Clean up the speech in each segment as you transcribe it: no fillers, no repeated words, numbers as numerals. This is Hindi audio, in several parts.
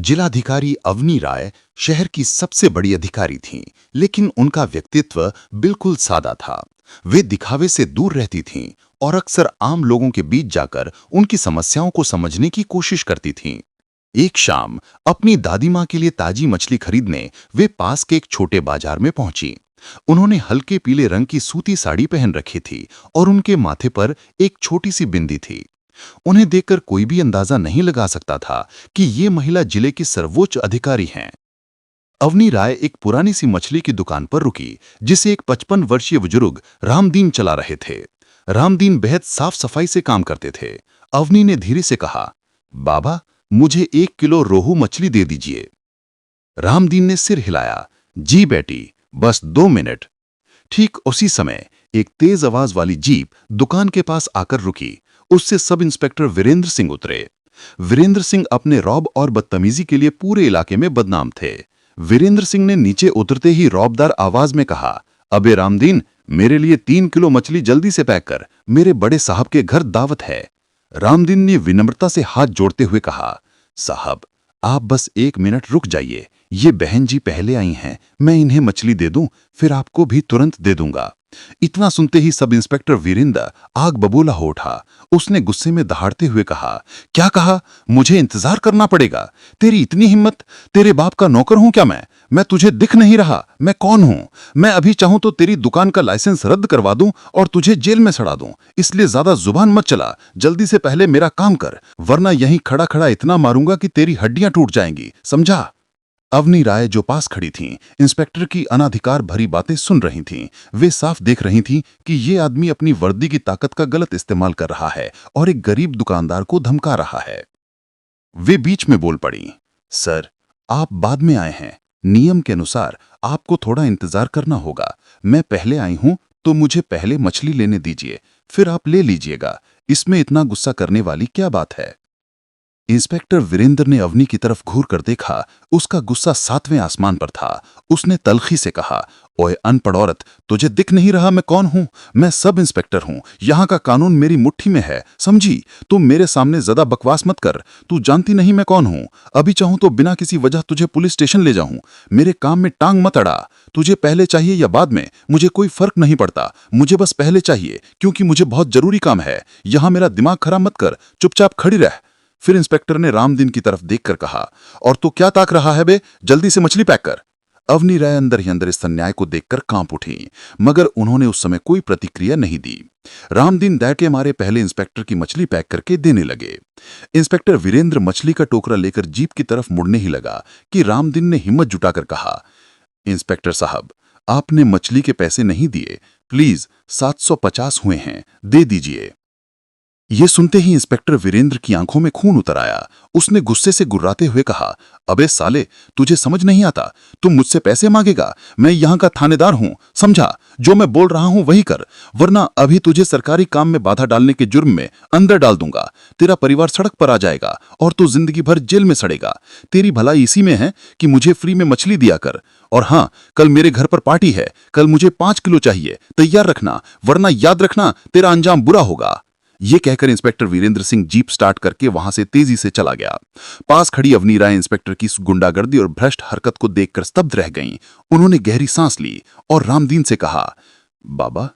जिलाधिकारी अवनी राय शहर की सबसे बड़ी अधिकारी थीं, लेकिन उनका व्यक्तित्व बिल्कुल सादा था। वे दिखावे से दूर रहती थीं और अक्सर आम लोगों के बीच जाकर उनकी समस्याओं को समझने की कोशिश करती थीं। एक शाम अपनी दादी माँ के लिए ताजी मछली खरीदने वे पास के एक छोटे बाजार में पहुंची। उन्होंने हल्के पीले रंग की सूती साड़ी पहन रखी थी और उनके माथे पर एक छोटी सी बिंदी थी। उन्हें देखकर कोई भी अंदाजा नहीं लगा सकता था कि ये महिला जिले की सर्वोच्च अधिकारी हैं। अवनी राय एक पुरानी सी मछली की दुकान पर रुकी, जिसे एक 55 वर्षीय बुजुर्ग रामदीन चला रहे थे। रामदीन बेहद साफ सफाई से काम करते थे। अवनी ने धीरे से कहा, बाबा, मुझे 1 किलो रोहू मछली दे दीजिए। रामदीन ने सिर हिलाया। जी बेटी, बस 2 मिनट। ठीक उसी समय एक तेज आवाज वाली जीप दुकान के पास आकर रुकी। उससे सब इंस्पेक्टर वीरेंद्र सिंह उतरे। वीरेंद्र सिंह अपने रौब और बदतमीजी के लिए पूरे इलाके में बदनाम थे। वीरेंद्र सिंह ने नीचे उतरते ही रौबदार आवाज में कहा, अबे रामदीन, मेरे लिए 3 किलो मछली जल्दी से पैक कर, मेरे बड़े साहब के घर दावत है। रामदीन ने विनम्रता से हाथ जोड़ते हुए कहा, साहब, आप बस 1 मिनट रुक जाइए। ये बहन जी पहले आई हैं, मैं इन्हें मछली दे दूं, फिर आपको भी तुरंत दे दूंगा। इतना सुनते ही सब इंस्पेक्टर वीरेंद्र आग बबूला हो उठा। उसने गुस्से में दहाड़ते हुए कहा, क्या कहा? मुझे इंतजार करना पड़ेगा? तेरी इतनी हिम्मत? तेरे बाप का नौकर हूं क्या मैं तुझे दिख नहीं रहा? मैं कौन हूं? मैं अभी चाहूं तो तेरी दुकान का लाइसेंस रद्द करवा दूं और तुझे जेल में सड़ा दूं। इसलिए ज्यादा जुबान मत चला, जल्दी से पहले मेरा काम कर, वरना यहीं खड़ा खड़ा इतना मारूंगा कि तेरी हड्डियां टूट जाएंगी, समझा? अवनी राय जो पास खड़ी थीं, इंस्पेक्टर की अनाधिकार भरी बातें सुन रही थीं। वे साफ देख रही थीं कि ये आदमी अपनी वर्दी की ताकत का गलत इस्तेमाल कर रहा है और एक गरीब दुकानदार को धमका रहा है। वे बीच में बोल पड़ी, सर, आप बाद में आए हैं, नियम के अनुसार आपको थोड़ा इंतजार करना होगा। मैं पहले आई हूं तो मुझे पहले मछली लेने दीजिए, फिर आप ले लीजिएगा। इसमें इतना गुस्सा करने वाली क्या बात है? इंस्पेक्टर वीरेंद्र ने अवनी की तरफ घूर कर देखा। उसका गुस्सा 7वें आसमान पर था। उसने तल्खी से कहा, ओए अनपढ़ औरत, तुझे दिख नहीं रहा मैं कौन हूं? मैं सब इंस्पेक्टर हूं। यहां का कानून मेरी मुट्ठी में है, समझी? तुम मेरे सामने ज्यादा बकवास मत कर। तू जानती नहीं मैं कौन हूं। अभी चाहूं तो बिना किसी वजह तुझे पुलिस स्टेशन ले जाऊं। मेरे काम में टांग मत अड़ा। तुझे पहले चाहिए या बाद में, मुझे कोई फर्क नहीं पड़ता। मुझे बस पहले चाहिए, क्योंकि मुझे बहुत जरूरी काम है। यहां मेरा दिमाग खराब मत कर, चुपचाप खड़ी रह। फिर इंस्पेक्टर ने रामदीन की तरफ देखकर कहा, और तू क्या ताक रहा है बे? जल्दी से मछली पैक कर। अवनी राय अंदर ही अंदर इस अन्याय को देखकर कांप उठी, मगर उन्होंने उस समय कोई प्रतिक्रिया नहीं दी। रामदीन दया के मारे पहले इंस्पेक्टर की मछली पैक करके देने लगे। इंस्पेक्टर वीरेंद्र मछली का टोकरा लेकर जीप की तरफ मुड़ने ही लगा कि रामदीन ने हिम्मत जुटाकर कहा, इंस्पेक्टर साहब, आपने मछली के पैसे नहीं दिए, प्लीज 750 हुए हैं, दे दीजिए। ये सुनते ही इंस्पेक्टर वीरेंद्र की आंखों में खून उतर आया। उसने गुस्से से गुर्राते हुए कहा, अबे साले, तुझे समझ नहीं आता? तुम मुझसे पैसे मांगेगा? मैं यहाँ का थानेदार हूँ, समझा? जो मैं बोल रहा हूँ वही कर, वरना अभी तुझे सरकारी काम में बाधा डालने के जुर्म में अंदर डाल दूंगा। तेरा परिवार सड़क पर आ जाएगा और तू जिंदगी भर जेल में सड़ेगा। तेरी भलाई इसी में है कि मुझे फ्री में मछली दिया कर। और हाँ, कल मेरे घर पर पार्टी है, कल मुझे 5 किलो चाहिए, तैयार रखना, वरना याद रखना तेरा अंजाम बुरा होगा। ये कहकर inspector Virendra Singh jeep start करके वहां से तेजी से चला गया। पास खड़ी अवनी राय इंस्पेक्टर की गुंडागर्दी और भ्रष्ट हरकत को देखकर स्तब्ध रह गईं। उन्होंने गहरी सांस ली और रामदीन से कहा, बाबा,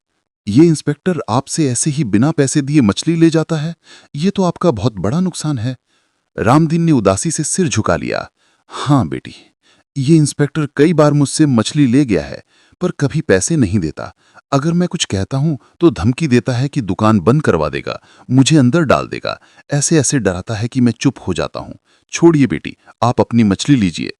ये इंस्पेक्टर आपसे ऐसे ही बिना पैसे दिए मछली ले जाता है? ये तो आपका बहुत बड़ा नुकसान है। रामदीन ने उदासी से सिर झुका लिया। हाँ बेटी, ये इंस्पेक्टर कई बार मुझसे मछली ले गया है, पर कभी पैसे नहीं देता। अगर मैं कुछ कहता हूं तो धमकी देता है कि दुकान बंद करवा देगा, मुझे अंदर डाल देगा। ऐसे ऐसे डराता है कि मैं चुप हो जाता हूं। छोड़िए बेटी, आप अपनी मछली लीजिए।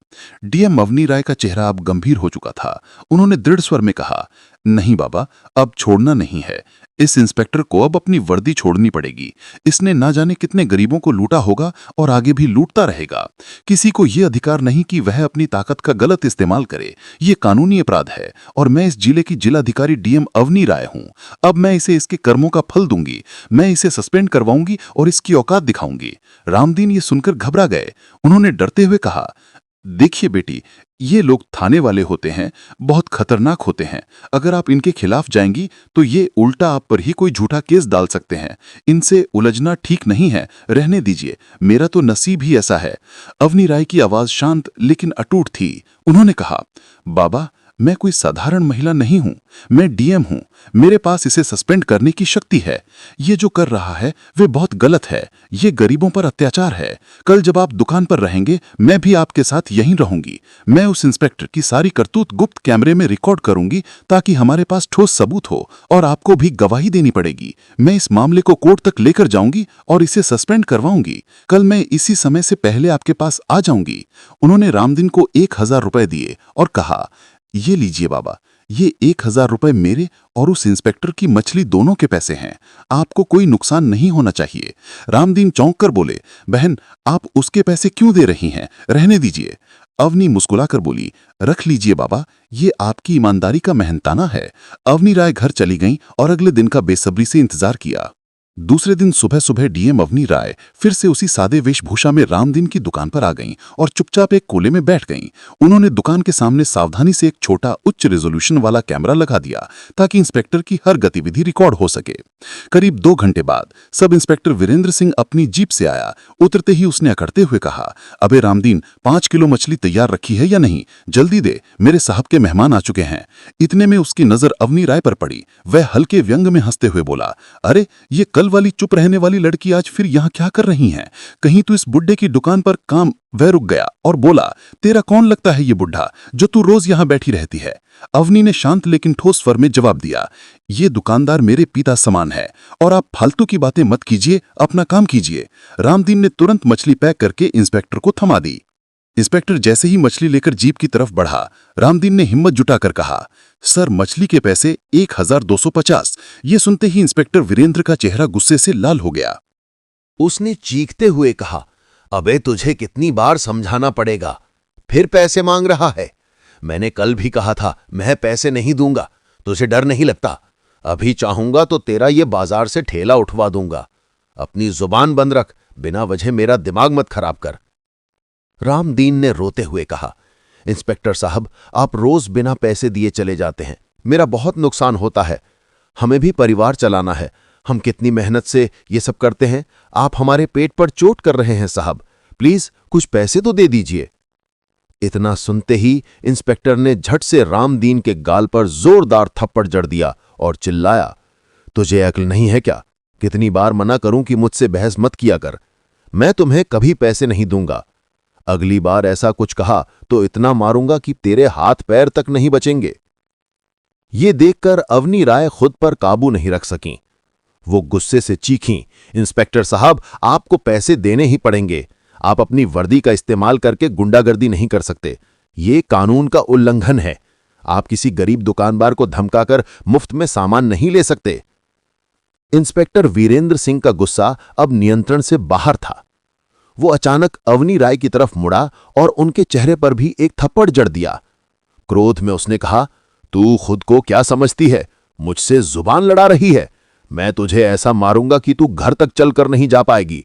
डीएम अवनी राय का चेहरा अब गंभीर हो चुका था। उन्होंने दृढ़ स्वर में कहा, नहीं बाबा, अब छोड़ना नहीं है। इस इंस्पेक्टर को अब अपनी वर्दी छोड़नी पड़ेगी। इसने ना जाने कितने गरीबों को लूटा होगा और आगे भी लूटता रहेगा। किसी को यह अधिकार नहीं कि वह अपनी ताकत का गलत इस्तेमाल करे। ये कानूनी अपराध है और मैं इस जिले की जिलाधिकारी डीएम अवनी राय हूं। अब मैं इसे इसके कर्मों का फल दूंगी। मैं इसे सस्पेंड करवाऊंगी और इसकी औकात दिखाऊंगी। रामदीन ये सुनकर घबरा गए। उन्होंने डरते हुए कहा, देखिए बेटी, ये लोग थाने वाले होते हैं, बहुत खतरनाक होते हैं। अगर आप इनके खिलाफ जाएंगी तो ये उल्टा आप पर ही कोई झूठा केस डाल सकते हैं। इनसे उलझना ठीक नहीं है, रहने दीजिए, मेरा तो नसीब ही ऐसा है। अवनी राय की आवाज शांत लेकिन अटूट थी। उन्होंने कहा, बाबा, मैं कोई साधारण महिला नहीं हूं, मैं डीएम हूं। मेरे पास इसे सस्पेंड करने की शक्ति है। ये जो कर रहा है वे बहुत गलत है। ये गरीबों पर अत्याचार है। कल जब आप दुकान पर रहेंगे, मैं भी आपके साथ यहीं रहूंगी। मैं उस इंस्पेक्टर की सारी करतूत गुप्त कैमरे में रिकॉर्ड करूंगी ताकि हमारे पास ठोस सबूत हो, और आपको भी गवाही देनी पड़ेगी। मैं इस मामले को कोर्ट तक लेकर जाऊंगी और इसे सस्पेंड करवाऊंगी। कल मैं इसी समय से पहले आपके पास आ जाऊंगी। उन्होंने रामदीन को 1000 रुपए दिए और कहा, ये लीजिए बाबा, ये 1000 रुपए मेरे और उस इंस्पेक्टर की मछली दोनों के पैसे हैं। आपको कोई नुकसान नहीं होना चाहिए। रामदीन चौंक कर बोले, बहन, आप उसके पैसे क्यों दे रही हैं? रहने दीजिए। अवनी मुस्कुराकर बोली, रख लीजिए बाबा, ये आपकी ईमानदारी का मेहनताना है। अवनी राय घर चली गईं और अगले दिन का बेसब्री से इंतजार किया। दूसरे दिन सुबह सुबह डीएम अवनी राय फिर से उसी सादे वेशभूषा में रामदीन की दुकान पर आ गईं और चुपचाप एक कोले में बैठ गईं। उन्होंने दुकान के सामने सावधानी से एक छोटा उच्च रेजोल्यूशन वाला कैमरा लगा दिया ताकि इंस्पेक्टर की हर गतिविधि रिकॉर्ड हो सके। करीब 2 घंटे बाद सब इंस्पेक्टर वीरेंद्र सिंह अपनी जीप से आया। उतरते ही उसने अकड़ते हुए कहा, अबे रामदीन, 5 किलो मछली तैयार रखी है या नहीं? जल्दी दे, मेरे साहब के मेहमान आ चुके हैं। इतने में उसकी नजर अवनी राय पर पड़ी। वह हल्के व्यंग में हंसते हुए बोला, अरे, ये कल वाली चुप रहने वाली लड़की आज फिर यहाँ क्या कर रही हैं? कहीं तू इस बुड्ढे की दुकान पर काम? वह रुक गया और बोला, तेरा कौन लगता है ये बुढ़ा जो तू रोज यहाँ बैठी रहती है? अवनी ने शांत लेकिन ठोस स्वर में जवाब दिया, ये दुकानदार मेरे पिता समान है और आप फालतू की बातें मत कीजिए, अपना काम कीजिए। रामदीन ने तुरंत मछली पैक करके इंस्पेक्टर को थमा दी। इंस्पेक्टर जैसे ही मछली लेकर जीप की तरफ बढ़ा, रामदीन ने हिम्मत जुटाकर कहा, सर, मछली के पैसे 1250। ये सुनते ही इंस्पेक्टर वीरेंद्र का चेहरा गुस्से से लाल हो गया। उसने चीखते हुए कहा, अबे, तुझे कितनी बार समझाना पड़ेगा? फिर पैसे मांग रहा है? मैंने कल भी कहा था मैं पैसे नहीं दूंगा। तुझे डर नहीं लगता? अभी चाहूंगा तो तेरा ये बाजार से ठेला उठवा दूंगा। अपनी जुबान बंद रख, बिना वजह मेरा दिमाग मत खराब कर। रामदीन ने रोते हुए कहा, इंस्पेक्टर साहब, आप रोज बिना पैसे दिए चले जाते हैं। मेरा बहुत नुकसान होता है। हमें भी परिवार चलाना है। हम कितनी मेहनत से ये सब करते हैं। आप हमारे पेट पर चोट कर रहे हैं साहब। प्लीज कुछ पैसे तो दे दीजिए। इतना सुनते ही इंस्पेक्टर ने झट से रामदीन के गाल पर जोरदार थप्पड़ जड़ दिया और चिल्लाया, तुझे अक्ल नहीं है क्या? कितनी बार मना करूं कि मुझसे बहस मत किया कर। मैं तुम्हें कभी पैसे नहीं दूंगा। अगली बार ऐसा कुछ कहा तो इतना मारूंगा कि तेरे हाथ पैर तक नहीं बचेंगे। ये देखकर अवनी राय खुद पर काबू नहीं रख सकीं। वो गुस्से से चीखीं, इंस्पेक्टर साहब, आपको पैसे देने ही पड़ेंगे। आप अपनी वर्दी का इस्तेमाल करके गुंडागर्दी नहीं कर सकते। ये कानून का उल्लंघन है। आप किसी गरीब दुकानदार को धमकाकर मुफ्त में सामान नहीं ले सकते। इंस्पेक्टर वीरेंद्र सिंह का गुस्सा अब नियंत्रण से बाहर था। वो अचानक अवनी राय की तरफ मुड़ा और उनके चेहरे पर भी एक थप्पड़ जड़ दिया। क्रोध में उसने कहा, तू खुद को क्या समझती है? मुझसे जुबान लड़ा रही है। मैं तुझे ऐसा मारूंगा कि तू घर तक चलकर नहीं जा पाएगी।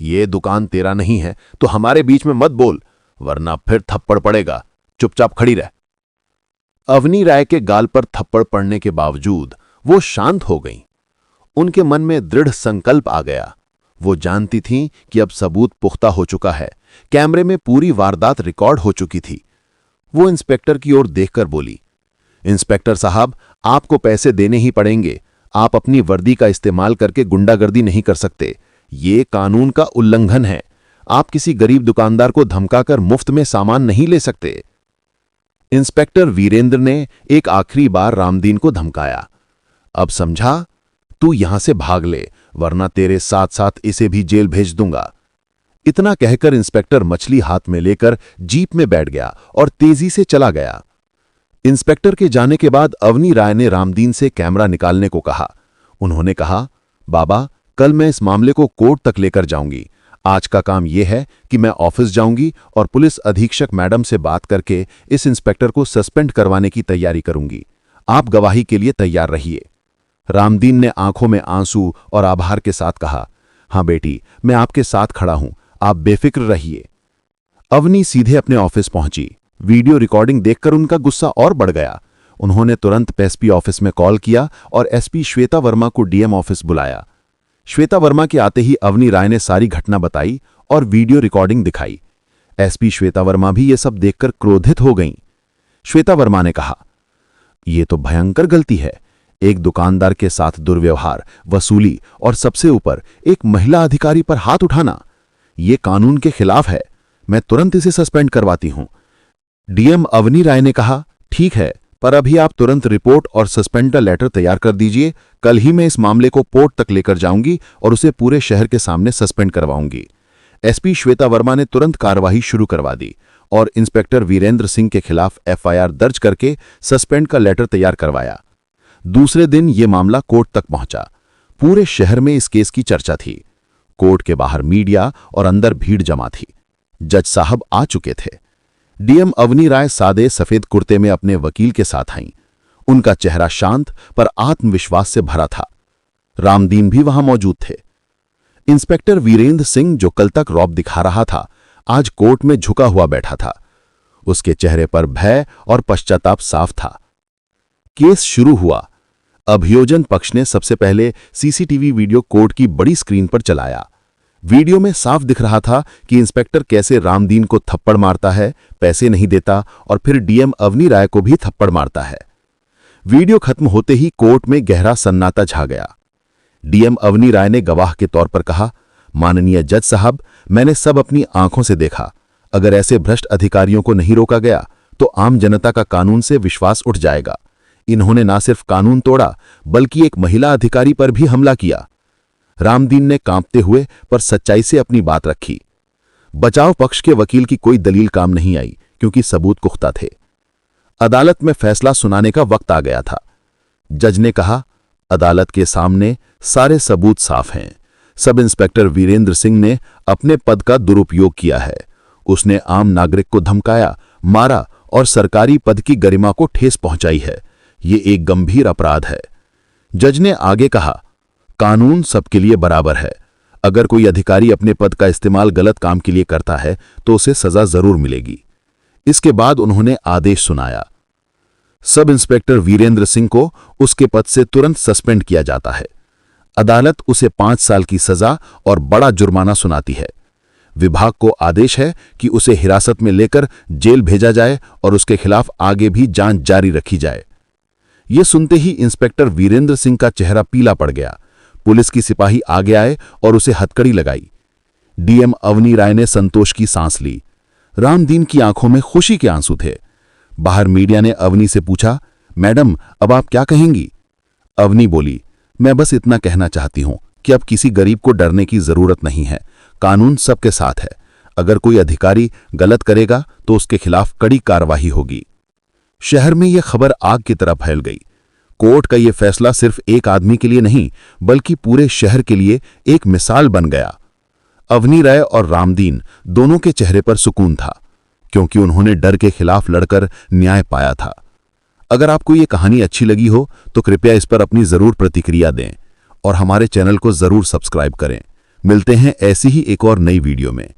ये दुकान तेरा नहीं है तो हमारे बीच में मत बोल, वरना फिर थप्पड़ पड़ेगा। चुपचाप खड़ी रह। अवनी राय के गाल पर थप्पड़ पड़ने के बावजूद वो शांत हो गईं। उनके मन में दृढ़ संकल्प आ गया। वो जानती थीं कि अब सबूत पुख्ता हो चुका है। कैमरे में पूरी वारदात रिकॉर्ड हो चुकी थी। वो इंस्पेक्टर की ओर देखकर बोली, इंस्पेक्टर साहब, आपको पैसे देने ही पड़ेंगे। आप अपनी वर्दी का इस्तेमाल करके गुंडागर्दी नहीं कर सकते। ये कानून का उल्लंघन है। आप किसी गरीब दुकानदार को धमकाकर मुफ्त में सामान नहीं ले सकते। इंस्पेक्टर वीरेंद्र ने एक आखिरी बार रामदीन को धमकाया, अब समझा? तू यहां से भाग ले, वरना तेरे साथ साथ इसे भी जेल भेज दूंगा। इतना कहकर इंस्पेक्टर मछली हाथ में लेकर जीप में बैठ गया और तेजी से चला गया। इंस्पेक्टर के जाने के बाद अवनी राय ने रामदीन से कैमरा निकालने को कहा। उन्होंने कहा, बाबा, कल मैं इस मामले को कोर्ट तक लेकर जाऊंगी। आज का काम यह है कि मैं ऑफिस जाऊंगी और पुलिस अधीक्षक मैडम से बात करके इस इंस्पेक्टर को सस्पेंड करवाने की तैयारी करूंगी। आप गवाही के लिए तैयार रहिए। रामदीन ने आंखों में आंसू और आभार के साथ कहा, हां बेटी, मैं आपके साथ खड़ा हूं, आप बेफिक्र रहिए। अवनी सीधे अपने ऑफिस पहुंची। वीडियो रिकॉर्डिंग देखकर उनका गुस्सा और बढ़ गया। उन्होंने तुरंत एसपी ऑफिस में कॉल किया और एसपी श्वेता वर्मा को डीएम ऑफिस बुलाया। श्वेता वर्मा के आते ही अवनी राय ने सारी घटना बताई और वीडियो रिकॉर्डिंग दिखाई। एसपी श्वेता वर्मा भी ये सब देखकर क्रोधित हो गईं। श्वेता वर्मा ने कहा, यह तो भयंकर गलती है। एक दुकानदार के साथ दुर्व्यवहार, वसूली और सबसे ऊपर एक महिला अधिकारी पर हाथ उठाना, यह कानून के खिलाफ है। मैं तुरंत इसे सस्पेंड करवाती हूं। डीएम अवनी राय ने कहा, ठीक है, पर अभी आप तुरंत रिपोर्ट और सस्पेंडर लेटर तैयार कर दीजिए। कल ही मैं इस मामले को कोर्ट तक लेकर जाऊंगी और उसे पूरे शहर के सामने सस्पेंड करवाऊंगी। एसपी श्वेता वर्मा ने तुरंत कार्यवाही शुरू करवा दी और इंस्पेक्टर वीरेंद्र सिंह के खिलाफ एफआईआर दर्ज करके सस्पेंड का लेटर तैयार करवाया। दूसरे दिन ये मामला कोर्ट तक पहुंचा। पूरे शहर में इस केस की चर्चा थी। कोर्ट के बाहर मीडिया और अंदर भीड़ जमा थी। जज साहब आ चुके थे। डीएम अवनी राय सादे सफेद कुर्ते में अपने वकील के साथ आईं। उनका चेहरा शांत पर आत्मविश्वास से भरा था। रामदीन भी वहां मौजूद थे। इंस्पेक्टर वीरेंद्र सिंह, जो कल तक रौब दिखा रहा था, आज कोर्ट में झुका हुआ बैठा था। उसके चेहरे पर भय और पश्चाताप साफ था। केस शुरू हुआ। अभियोजन पक्ष ने सबसे पहले सीसीटीवी वीडियो कोर्ट की बड़ी स्क्रीन पर चलाया। वीडियो में साफ दिख रहा था कि इंस्पेक्टर कैसे रामदीन को थप्पड़ मारता है, पैसे नहीं देता और फिर डीएम अवनी राय को भी थप्पड़ मारता है। वीडियो खत्म होते ही कोर्ट में गहरा सन्नाटा छा गया। डीएम अवनी राय ने गवाह के तौर पर कहा, माननीय जज साहब, मैंने सब अपनी आंखों से देखा। अगर ऐसे भ्रष्ट अधिकारियों को नहीं रोका गया तो आम जनता का कानून से विश्वास उठ जाएगा। इन्होंने ना सिर्फ कानून तोड़ा बल्कि एक महिला अधिकारी पर भी हमला किया। रामदीन ने कांपते हुए पर सच्चाई से अपनी बात रखी। बचाव पक्ष के वकील की कोई दलील काम नहीं आई क्योंकि सबूत पुख्ता थे। अदालत में फैसला सुनाने का वक्त आ गया था। जज ने कहा, अदालत के सामने सारे सबूत साफ हैं। सब इंस्पेक्टर वीरेंद्र सिंह ने अपने पद का दुरुपयोग किया है। उसने आम नागरिक को धमकाया, मारा और सरकारी पद की गरिमा को ठेस पहुंचाई है। ये एक गंभीर अपराध है। जज ने आगे कहा, कानून सबके लिए बराबर है। अगर कोई अधिकारी अपने पद का इस्तेमाल गलत काम के लिए करता है तो उसे सजा जरूर मिलेगी। इसके बाद उन्होंने आदेश सुनाया, सब इंस्पेक्टर वीरेंद्र सिंह को उसके पद से तुरंत सस्पेंड किया जाता है। अदालत उसे 5 साल की सजा और बड़ा जुर्माना सुनाती है। विभाग को आदेश है कि उसे हिरासत में लेकर जेल भेजा जाए और उसके खिलाफ आगे भी जांच जारी रखी जाए। यह सुनते ही इंस्पेक्टर वीरेंद्र सिंह का चेहरा पीला पड़ गया। पुलिस की सिपाही आगे आए और उसे हथकड़ी लगाई। डीएम अवनी राय ने संतोष की सांस ली। रामदीन की आंखों में खुशी के आंसू थे। बाहर मीडिया ने अवनी से पूछा, मैडम, अब आप क्या कहेंगी? अवनी बोली, मैं बस इतना कहना चाहती हूं कि अब किसी गरीब को डरने की जरूरत नहीं है। कानून सबके साथ है। अगर कोई अधिकारी गलत करेगा तो उसके खिलाफ कड़ी कार्रवाई होगी। शहर में यह खबर आग की तरह फैल गई। कोर्ट का यह फैसला सिर्फ एक आदमी के लिए नहीं बल्कि पूरे शहर के लिए एक मिसाल बन गया। अवनी राय और रामदीन दोनों के चेहरे पर सुकून था क्योंकि उन्होंने डर के खिलाफ लड़कर न्याय पाया था। अगर आपको ये कहानी अच्छी लगी हो तो कृपया इस पर अपनी जरूर प्रतिक्रिया दें और हमारे चैनल को जरूर सब्सक्राइब करें। मिलते हैं ऐसी ही एक और नई वीडियो में।